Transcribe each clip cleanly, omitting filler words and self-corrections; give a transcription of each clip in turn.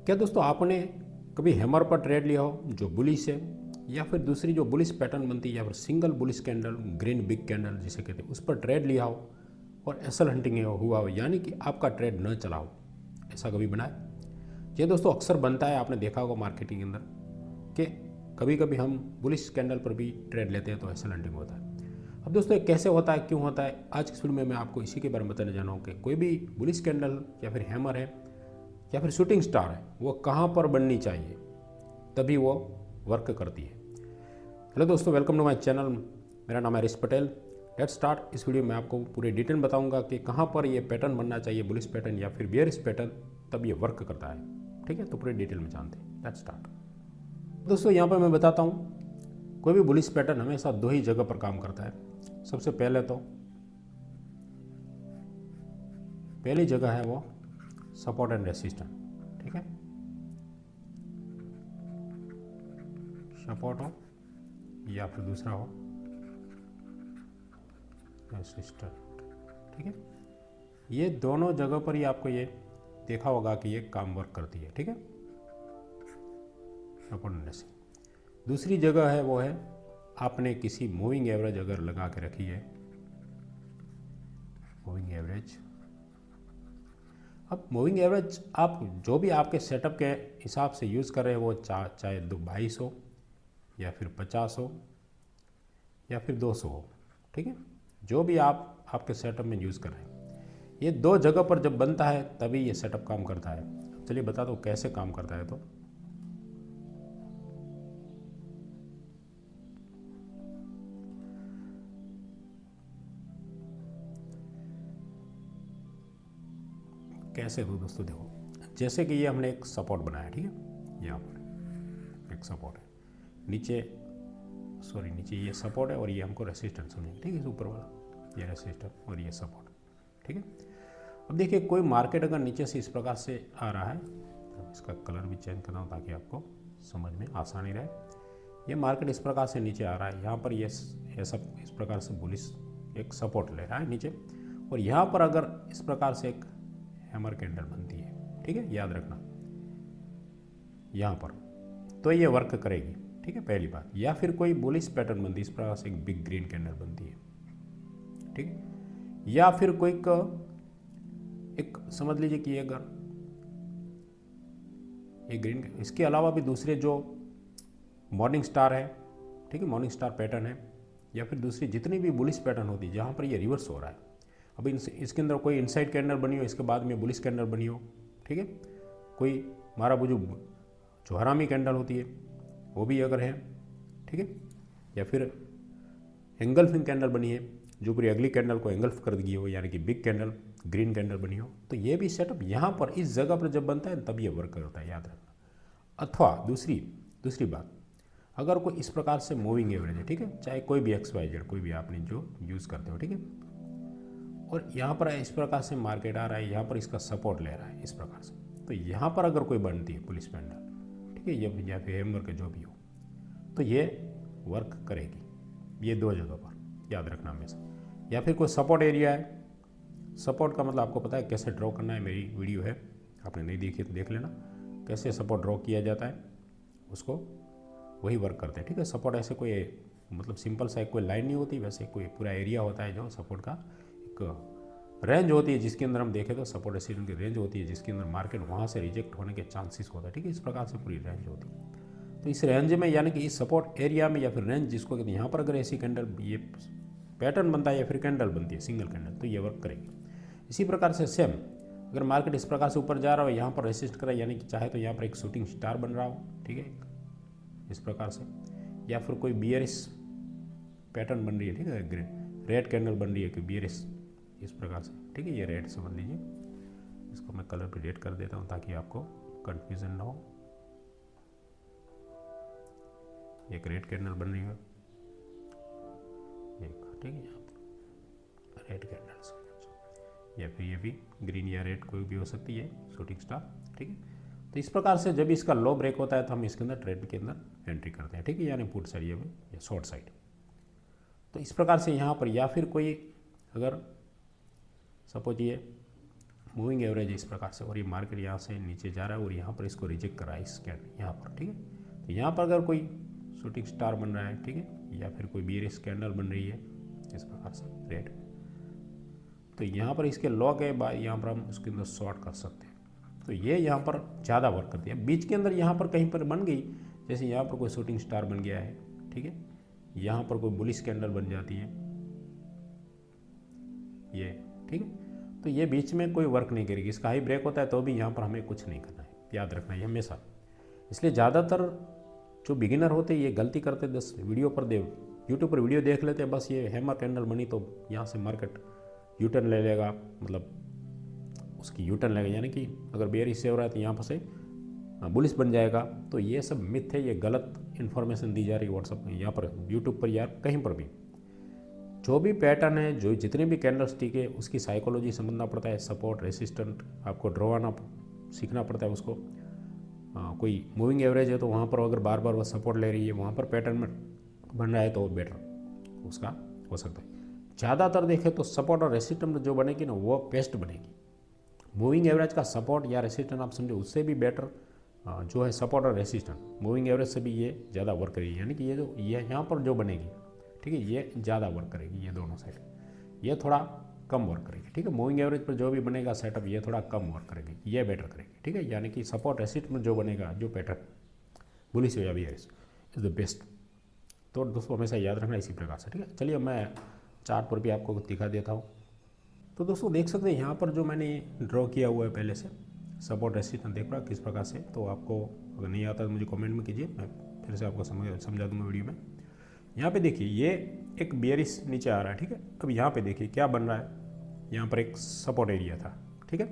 क्या दोस्तों आपने कभी हैमर पर ट्रेड लिया हो जो बुलिश है, या फिर दूसरी जो बुलिश पैटर्न बनती है, या फिर single bullish candle, green big candle जिसे कहते हैं, उस पर ट्रेड लिया हो और एसल हंटिंग हुआ हो, यानी कि आपका ट्रेड न चला हो, ऐसा कभी बना है? ये दोस्तों अक्सर बनता है, आपने देखा होगा मार्केटिंग के अंदर कि कभी कभी हम बुलिश कैंडल पर भी ट्रेड लेते हैं तो एसल हंटिंग होता है। अब दोस्तों ये कैसे होता है, क्यों होता है, आज की वीडियो में मैं आपको इसी के बारे में बताने जा रहा हूँ कि कोई भी बुलिश कैंडल या फिर हैमर है या फिर शूटिंग स्टार है, वो कहाँ पर बननी चाहिए तभी वो वर्क करती है। हेलो दोस्तों, वेलकम टू माय चैनल। मेरा नाम है हरीश पटेल। Let's start. इस वीडियो में आपको पूरे डिटेल में बताऊंगा कि कहाँ पर ये पैटर्न बनना चाहिए, बुलिश पैटर्न या फिर बेयरिश पैटर्न, तब ये वर्क करता है। ठीक है, तो पूरे डिटेल में जानते हैं। Let's start. दोस्तों यहाँ पर मैं बताता हूँ, कोई भी बुलिश पैटर्न हमेशा दो ही जगह पर काम करता है। सबसे पहले तो पहली जगह है वो सपोर्ट एंड रेसिस्टेंस। ठीक है, सपोर्ट हो या फिर दूसरा हो रेसिस्टेंट। ठीक है, ये दोनों जगह पर ही आपको ये देखा होगा कि ये काम वर्क करती है। ठीक है, सपोर्ट एंड रेसिस्टेंस। दूसरी जगह है वो है आपने किसी मूविंग एवरेज अगर लगा के रखी है, मूविंग एवरेज। अब मूविंग एवरेज आप जो भी आपके सेटअप के हिसाब से यूज़ कर रहे हो, वो चाहे 22 हो या फिर 50 हो या फिर 200 हो। ठीक है, जो भी आप आपके सेटअप में यूज़ कर रहे हैं, ये दो जगह पर जब बनता है तभी ये सेटअप काम करता है। अब चलिए बता दो कैसे काम करता है। तो कैसे दो दोस्तों, देखो जैसे कि ये हमने एक सपोर्ट बनाया। ठीक है, यहाँ पर एक सपोर्ट है, नीचे नीचे ये सपोर्ट है और ये हमको रेसिस्टेंस समझेंगे। ठीक है, इस ऊपर वाला ये रेसिस्टेंस और ये सपोर्ट। ठीक है, अब देखिए कोई मार्केट अगर नीचे से इस प्रकार से आ रहा है, तो इसका कलर भी चेंज करना हो ताकि आपको समझ में आसानी रहे। ये मार्केट इस प्रकार से नीचे आ रहा है, यहाँ पर ये सब इस प्रकार से बुलिश एक सपोर्ट ले रहा है नीचे, और यहाँ पर अगर इस प्रकार से एक हैमर कैंडल बनती है, ठीक है, याद रखना यहाँ पर, तो ये वर्क करेगी। ठीक है, पहली बात। या फिर कोई बुलिश पैटर्न बनती है, इस प्रकार से एक बिग ग्रीन कैंडल बनती है। ठीक है, या फिर कोई एक समझ लीजिए कि अगर ये ग्रीन, इसके अलावा भी दूसरे जो मॉर्निंग स्टार है, ठीक है, मॉर्निंग स्टार पैटर्न है, या फिर दूसरी जितनी भी बुलिश पैटर्न होती है जहाँ पर ये रिवर्स हो रहा है। अब इसके अंदर कोई इनसाइड कैंडल बनी हो, इसके बाद में बुलिश कैंडल बनी हो। ठीक है, कोई मारा बुझू जो हरामी कैंडल होती है वो भी अगर है, ठीक है, या फिर एंगल्फिंग कैंडल बनी है जो पूरी अगली कैंडल को एंगल्फ कर दी हो, यानी कि बिग कैंडल ग्रीन कैंडल बनी हो, तो ये भी सेटअप यहाँ पर इस जगह पर जब बनता है तब ये वर्क करता है, याद रखना। अथवा दूसरी बात, अगर कोई इस प्रकार से मूविंग एवरेज है, ठीक है, चाहे कोई भी XYZ कोई भी आपने जो यूज़ करते हो, ठीक है, और यहाँ पर इस प्रकार से मार्केट आ रहा है, यहाँ पर इसका सपोर्ट ले रहा है इस प्रकार से, तो यहाँ पर अगर कोई बनती है पुलिस कैंडल, ठीक है, या फिर हैमर के जो भी हो, तो ये वर्क करेगी ये दो जगह पर, याद रखना हमेशा। या फिर कोई सपोर्ट एरिया है, सपोर्ट का मतलब आपको पता है कैसे ड्रॉ करना है, मेरी वीडियो है, आपने नहीं देखी तो देख लेना, कैसे सपोर्ट ड्रॉ किया जाता है, उसको वही वर्क करते हैं। ठीक है, सपोर्ट ऐसे कोई मतलब सिंपल सा कोई लाइन नहीं होती, वैसे कोई पूरा एरिया होता है जो सपोर्ट का एक रेंज होती है, जिसके अंदर हम देखें तो सपोर्ट रेसिस्टेंस की रेंज होती है, जिसके अंदर मार्केट वहाँ से रिजेक्ट होने के चांसेस होता है। ठीक है, इस प्रकार से पूरी रेंज होती है। तो इस रेंज में, यानी कि इस सपोर्ट एरिया में या फिर रेंज जिसको कहते हैं, यहाँ पर अगर ऐसी कैंडल ये पैटर्न बनता है या फिर कैंडल बनती है सिंगल कैंडल, तो ये वर्क करेगी। इसी प्रकार से सेम, अगर मार्केट इस प्रकार से ऊपर जा रहा हो, यहाँ पर रेसिस्ट करा, यानी कि चाहे तो यहाँ पर एक शूटिंग स्टार बन रहा हो, ठीक है, इस प्रकार से, या फिर कोई बियरिश पैटर्न बन रही है, ठीक है, रेड कैंडल बन रही है कि बियरिश इस प्रकार से, ठीक है, ये रेड समझ लीजिए, इसको मैं कलर पे रेड कर देता हूँ ताकि आपको कंफ्यूजन ना हो। एक रेड कैंडल बन रही है, एक, ठीक है, यहाँ पर रेड कैंडल, या फिर ये भी ग्रीन या रेड कोई भी हो सकती है, शूटिंग स्टार। ठीक है, तो इस प्रकार से जब इसका लो ब्रेक होता है तो हम इसके अंदर ट्रेड के अंदर एंट्री करते हैं। ठीक है, यानी पुट साइड में या शॉर्ट साइड। तो इस प्रकार से यहाँ पर, या फिर कोई अगर सपोज ये मूविंग एवरेज इस प्रकार से, और ये मार्केट यहाँ से नीचे जा रहा है और यहाँ पर इसको रिजेक्ट कर रहा है इस कैंडल यहाँ पर, ठीक है। तो यहाँ पर अगर कोई शूटिंग स्टार बन रहा है, ठीक है, या फिर कोई बेयरिश कैंडल बन रही है इस प्रकार से रेड, तो यहाँ पर इसके लॉ के बाद यहाँ पर हम उसके अंदर शॉर्ट कर सकते हैं। तो ये यहाँ पर ज़्यादा वर्क करती है। बीच के अंदर यहाँ पर कहीं पर बन गई, जैसे यहाँ पर कोई शूटिंग स्टार बन गया है, ठीक है, यहाँ पर कोई बुलिश कैंडल बन जाती है ये, ठीक है, तो ये बीच में कोई वर्क नहीं करेगी। इसका हाई ब्रेक होता है तो भी यहाँ पर हमें कुछ नहीं करना है, याद रखना है हमेशा। इसलिए ज़्यादातर जो बिगिनर होते हैं ये गलती करते, बस वीडियो पर यूट्यूब पर वीडियो देख लेते हैं, बस ये हैमर कैंडल बनी तो यहाँ से मार्केट यूटर्न ले लेगा, मतलब उसकी यूटर्न लेगा, यानी कि अगर बेयरिश से हो रहा है तो यहाँ पर से बुलिश बन जाएगा। तो ये सब मिथ है, ये गलत इन्फॉर्मेशन दी जा रही है व्हाट्सअप में, यहाँ पर यूट्यूब पर या कहीं पर भी। जो भी पैटर्न है, जो जितने भी कैंडल स्टिक है, उसकी साइकोलॉजी समझना पड़ता है, सपोर्ट रेसिस्टेंट आपको ड्रॉ आना सीखना पड़ता है उसको। कोई मूविंग एवरेज है तो वहाँ पर अगर बार बार वो सपोर्ट ले रही है, वहाँ पर पैटर्न में बन रहा है तो बेटर उसका हो सकता है। ज़्यादातर देखें तो सपोर्ट और रेसिस्टेंट जो बनेगी ना वो बेस्ट बनेगी। मूविंग एवरेज का सपोर्ट या रेसिस्टेंट आप समझो, उससे भी बेटर जो है सपोर्ट और रेसिस्टेंट, मूविंग एवरेज से भी ये ज़्यादा वर्क करेगी, यानी कि ये जो ये यहाँ पर जो बनेगी, ठीक है, ये ज़्यादा वर्क करेगी। ये दोनों साइड ये थोड़ा कम वर्क करेगी, ठीक है। मूविंग एवरेज पर जो भी बनेगा सेटअप ये थोड़ा कम वर्क करेगी, ये बेटर करेगी, ठीक है। यानी कि सपोर्ट रेसिस्टेंट में जो बनेगा, जो पैटर्न बुलिश हो या बेयरिश इज़ द बेस्ट। तो दोस्तों हमेशा याद रखना इसी प्रकार से, ठीक है। चलिए मैं चार्ट पर भी आपको दिखा देता हूँ। तो दोस्तों देख सकते हैं यहाँ पर जो मैंने ड्रॉ किया हुआ है पहले से सपोर्ट रेसिस्टेंस देख रहा किस प्रकार से। तो आपको अगर नहीं आता तो मुझे कमेंट में कीजिए, मैं फिर से आपको समझा दूँगा वीडियो में। यहाँ पे देखिए ये एक बेयरिश नीचे आ रहा है, ठीक है। अब यहाँ पे देखिए क्या बन रहा है, यहाँ पर एक सपोर्ट एरिया था, ठीक है।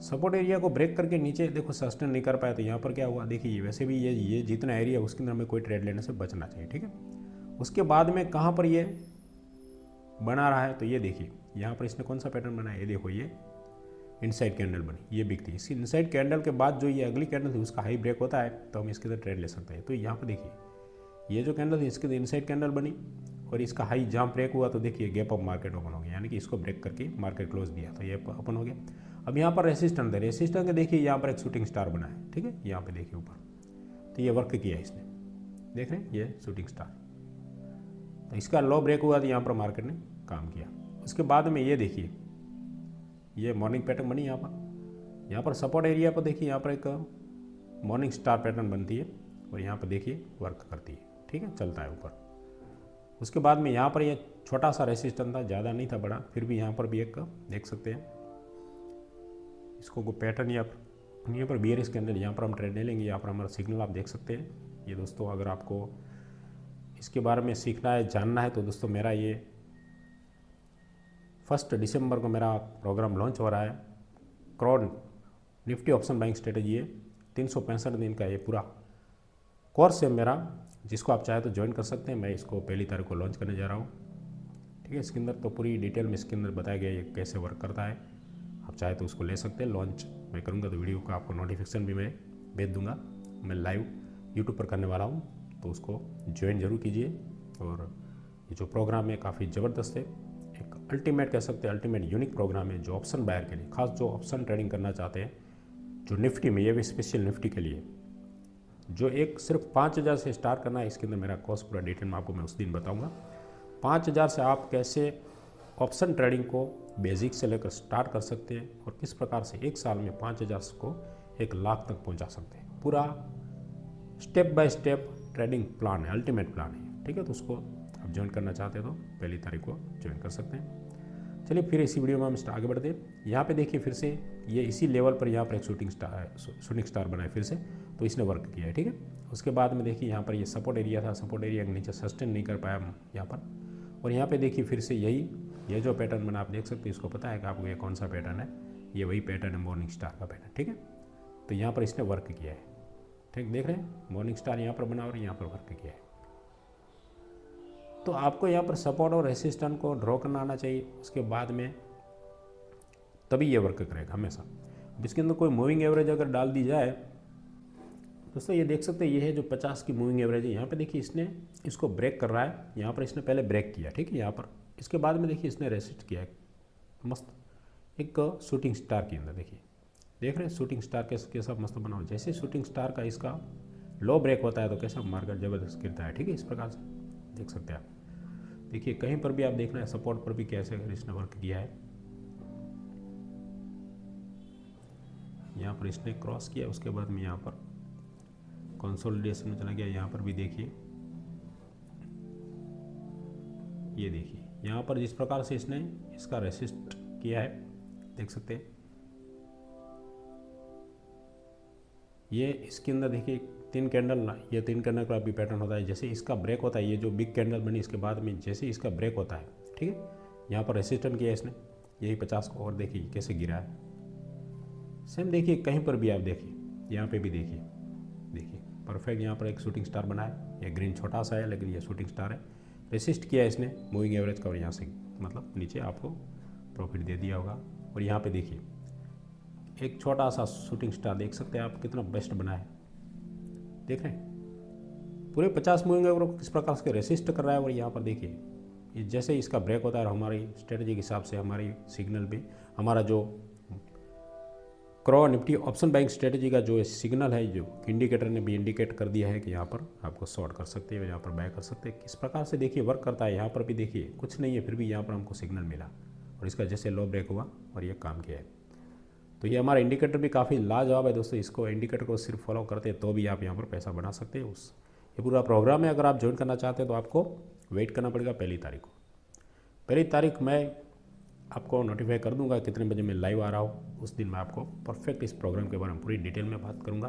सपोर्ट एरिया को ब्रेक करके नीचे देखो सस्टेन नहीं कर पाया, तो यहाँ पर क्या हुआ देखिए, वैसे भी ये जितना एरिया उसके अंदर हमें कोई ट्रेड लेने से बचना चाहिए, ठीक है। उसके बाद में कहाँ पर ये बना रहा है, तो ये देखिए यहाँ पर इसने कौन सा पैटर्न बनाया, ये देखो ये इनसाइड कैंडल बनी, ये बिग थी। इसी इनसाइड कैंडल के बाद जो ये अगली कैंडल थी उसका हाई ब्रेक होता है तो हम इसके अंदर ट्रेड ले सकते हैं। तो यहाँ पर देखिए ये जो कैंडल थी इसके अंदर इनसाइड कैंडल बनी और इसका हाई जहाँ ब्रेक हुआ तो देखिए गैप अप मार्केट ओपन हो गया, यानी कि इसको ब्रेक करके मार्केट क्लोज दिया तो ये ओपन हो गया। अब यहाँ पर रेसिस्टेंट है, रेसिस्टेंट के देखिए यहाँ पर एक शूटिंग स्टार बना है, ठीक है, यहाँ पे देखिए ऊपर, तो ये वर्क किया इसने, देख रहे हैं ये शूटिंग स्टार। तो इसका लो ब्रेक हुआ तो यहाँ पर मार्केट ने काम किया। उसके बाद में ये देखिए ये मॉर्निंग पैटर्न बनी, यहाँ पर सपोर्ट एरिया पर देखिए यहाँ पर एक मॉर्निंग स्टार पैटर्न बनती है और यहाँ पर देखिए वर्क करती है, ठीक है, चलता है ऊपर। उसके बाद में यहाँ पर ये छोटा सा रेसिस्टेंस था, ज़्यादा नहीं था बड़ा, फिर भी यहाँ पर भी एक देख सकते हैं इसको कोई पैटर्न या यहाँ पर बेयरिश कैंडल, यहाँ पर हम ट्रेड ले लेंगे। यहाँ पर हमारा सिग्नल आप देख सकते हैं। ये दोस्तों अगर आपको इसके बारे में सीखना है, जानना है, तो दोस्तों मेरा ये 1 दिसंबर को मेरा प्रोग्राम लॉन्च हो रहा है। Crowd Nifty option buying strategy है, 365 दिन का ये पूरा कोर्स है मेरा, जिसको आप चाहे तो ज्वाइन कर सकते हैं। मैं इसको 1 तारीख को लॉन्च करने जा रहा हूँ, ठीक है। इसके अंदर तो पूरी डिटेल में इसके अंदर बताया गया ये कैसे वर्क करता है, आप चाहे तो उसको ले सकते हैं। लॉन्च मैं करूँगा तो वीडियो का आपको नोटिफिकेशन भी मैं भेज दूँगा। मैं लाइव यूट्यूब पर करने वाला हूँ, तो उसको ज्वाइन जरूर कीजिए। और ये जो प्रोग्राम है काफ़ी ज़बरदस्त है, एक अल्टीमेट कह सकते हैं, अल्टीमेट यूनिक प्रोग्राम है जो ऑप्शन बायर के लिए, खास जो ऑप्शन ट्रेडिंग करना चाहते हैं, जो निफ्टी में, ये भी स्पेशल निफ्टी के लिए, जो एक सिर्फ 5000 से स्टार्ट करना है। इसके अंदर मेरा कोर्स पूरा डिटेल में आपको मैं उस दिन बताऊँगा। 5000 से आप कैसे ऑप्शन ट्रेडिंग को बेसिक से लेकर स्टार्ट कर सकते हैं और किस प्रकार से एक साल में 5000 को 1 लाख तक पहुंचा सकते हैं। पूरा step by step trading plan है, अल्टीमेट प्लान है, ठीक है। तो उसको आप ज्वाइन करना चाहते हैं तो 1 तारीख को ज्वाइन कर सकते हैं। चलिए फिर इसी वीडियो में हम आगे बढ़ते हैं। यहाँ पे देखिए फिर से ये इसी लेवल पर यहाँ पर एक शूटिंग स्टार बना है फिर से, तो इसने वर्क किया है, ठीक है। उसके बाद में देखिए यहाँ पर ये सपोर्ट एरिया था, सपोर्ट एरिया के नीचे सस्टेन नहीं कर पाया हम यहाँ पर, और यहाँ पे देखिए फिर से ये जो पैटर्न बना आप देख सकते हैं, इसको पता है कि आपको ये कौन सा पैटर्न है, ये वही पैटर्न है मॉर्निंग स्टार का पैटर्न, ठीक है। तो यहाँ पर इसने वर्क किया है, ठीक, देख रहे हैं मॉर्निंग स्टार यहाँ पर बना और यहाँ पर वर्क किया है। तो आपको यहाँ पर सपोर्ट और रेसिस्टेंस को ड्रॉ करना आना चाहिए, उसके बाद में तभी ये वर्क करेगा हमेशा। अब इसके अंदर कोई मूविंग एवरेज अगर डाल दी जाए, दोस्तों ये देख सकते हैं ये है जो 50 की मूविंग एवरेज है। यहाँ पे देखिए इसने इसको ब्रेक कर रहा है, यहाँ पर इसने पहले ब्रेक किया, ठीक है, यहाँ पर। इसके बाद में देखिए इसने रेसिस्ट किया है, मस्त एक शूटिंग स्टार के अंदर देखिए, देख रहे हैं शूटिंग स्टार कैसा मस्त बना हो। जैसे शूटिंग स्टार का इसका लो ब्रेक होता है तो कैसा मार्केट ज़बरदस्त गिरता है। ठीक है, इस प्रकार से देख सकते हैं आप। देखिए कहीं पर भी आप देखना है सपोर्ट पर भी कैसे इसने वर्क किया है। यहाँ पर इसने क्रॉस किया, उसके बाद में यहाँ पर कंसोलिडेशन में चला गया। यहाँ पर भी देखिए, ये देखिए यहाँ पर जिस प्रकार से इसने इसका रेसिस्ट किया है, देख सकते हैं। ये इसके अंदर देखिए तीन कैंडल, ये तीन कैंडल का भी पैटर्न होता है। जैसे इसका ब्रेक होता है, ये जो बिग कैंडल बनी इसके बाद में जैसे इसका ब्रेक होता है, ठीक है, यहाँ पर रेसिस्टेंट किया इसने, यही 50 को, और देखिए कैसे गिरा है। सेम देखिए कहीं पर भी आप देखिए, यहाँ पे भी देखिए, देखिए परफेक्ट यहाँ पर एक शूटिंग स्टार बना है। ये ग्रीन छोटा सा है लेकिन ये शूटिंग स्टार है। रेसिस्ट किया इसने मूविंग एवरेज का, और यहाँ से मतलब नीचे आपको प्रॉफिट दे दिया होगा। और यहाँ पे देखिए एक छोटा सा शूटिंग स्टार देख सकते हैं आप, कितना बेस्ट बना है। देख रहे हैं पूरे 50 मूविंग एवरेज किस प्रकार से रेसिस्ट कर रहा है। और यहाँ पर देखिए जैसे इसका ब्रेक होता है, और हमारी स्ट्रेटजी के हिसाब से हमारी सिग्नल भी, हमारा जो क्रॉ निफ्टी ऑप्शन बाइंग स्ट्रेटजी का जो सिग्नल है, जो इंडिकेटर ने भी इंडिकेट कर दिया है कि यहाँ पर आपको शॉर्ट कर सकते हैं, यहाँ पर बाय कर सकते हैं। किस प्रकार से देखिए वर्क करता है। यहाँ पर भी देखिए कुछ नहीं है, फिर भी यहाँ पर हमको सिग्नल मिला और इसका जैसे लो ब्रेक हुआ और ये काम किया है। तो ये हमारा इंडिकेटर भी काफ़ी लाजवाब है दोस्तों। इसको इंडिकेटर को सिर्फ फॉलो करते हैं तो भी आप यहाँ पर पैसा बना सकते हैं। ये पूरा प्रोग्राम है। अगर आप ज्वाइन करना चाहते हैं तो आपको वेट करना पड़ेगा 1 तारीख को। 1 तारीख मैं आपको नोटिफाई कर दूंगा कितने बजे मैं लाइव आ रहा हूँ। उस दिन मैं आपको परफेक्ट इस प्रोग्राम के बारे में पूरी डिटेल में बात करूँगा।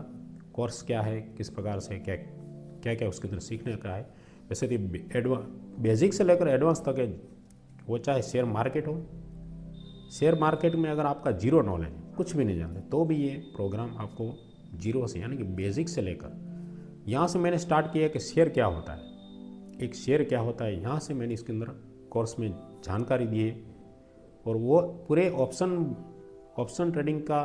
कोर्स क्या है, किस प्रकार से क्या क्या उसके अंदर सीखने का है। वैसे तो बेसिक से लेकर एडवांस तक है, वो चाहे शेयर मार्केट हो। शेयर मार्केट में अगर आपका जीरो नॉलेज है, कुछ भी नहीं जानते, तो भी ये प्रोग्राम आपको जीरो से यानी कि बेसिक से लेकर, यहाँ से मैंने स्टार्ट किया कि शेयर क्या होता है, एक शेयर क्या होता है, यहाँ से मैंने इसके अंदर कोर्स में जानकारी दी है। और वो पूरे ऑप्शन ट्रेडिंग का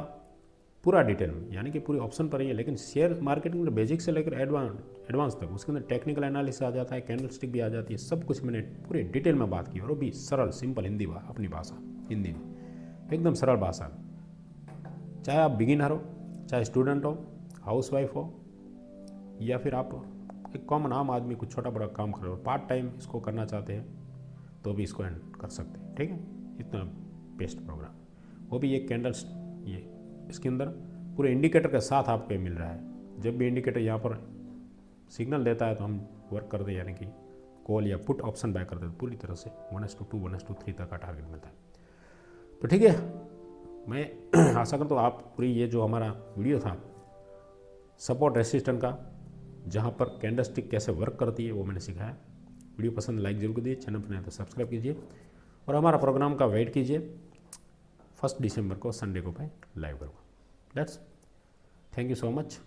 पूरा डिटेल में, यानी कि पूरी ऑप्शन पर ही है। लेकिन शेयर मार्केटिंग में बेसिक से लेकर एडवांस तक उसके अंदर टेक्निकल एनालिसिस आ जाता है, कैंडलस्टिक भी आ जाती है, सब कुछ मैंने पूरे डिटेल में बात की। और वो भी सरल सिंपल हिंदी अपनी भाषा हिंदी में, एकदम सरल भाषा में। चाहे आप बिगिनर हो, चाहे स्टूडेंट हो, हाउसवाइफ हो, या फिर आप एक कॉमन आम आदमी कुछ छोटा बड़ा काम कर रहे हो, पार्ट टाइम इसको करना चाहते हैं, तो भी इसको एंड कर सकते हैं। ठीक है, इतना बेस्ट प्रोग्राम, वो भी एक कैंडल्स, ये इसके अंदर पूरे इंडिकेटर के साथ आपको मिल रहा है। जब भी इंडिकेटर यहाँ पर सिग्नल देता है तो हम वर्क करते हैं, यानी कि कॉल या पुट ऑप्शन बाय करते हैं पूरी तरह से 1:2 1:3 तक का टारगेट मिलता है। तो ठीक है, मैं आशा करता हूँ आप पूरी ये जो हमारा वीडियो था सपोर्ट रेसिस्टेंट का, जहाँ पर कैंडलस्टिक कैसे वर्क करती है, वो मैंने सिखाया। वीडियो पसंद लाइक जरूर कीजिए, चैनल पर नया तो सब्सक्राइब कीजिए, और हमारा प्रोग्राम का वेट कीजिए। 1 दिसंबर को संडे को मैं लाइव करूँगा। Thank you so much.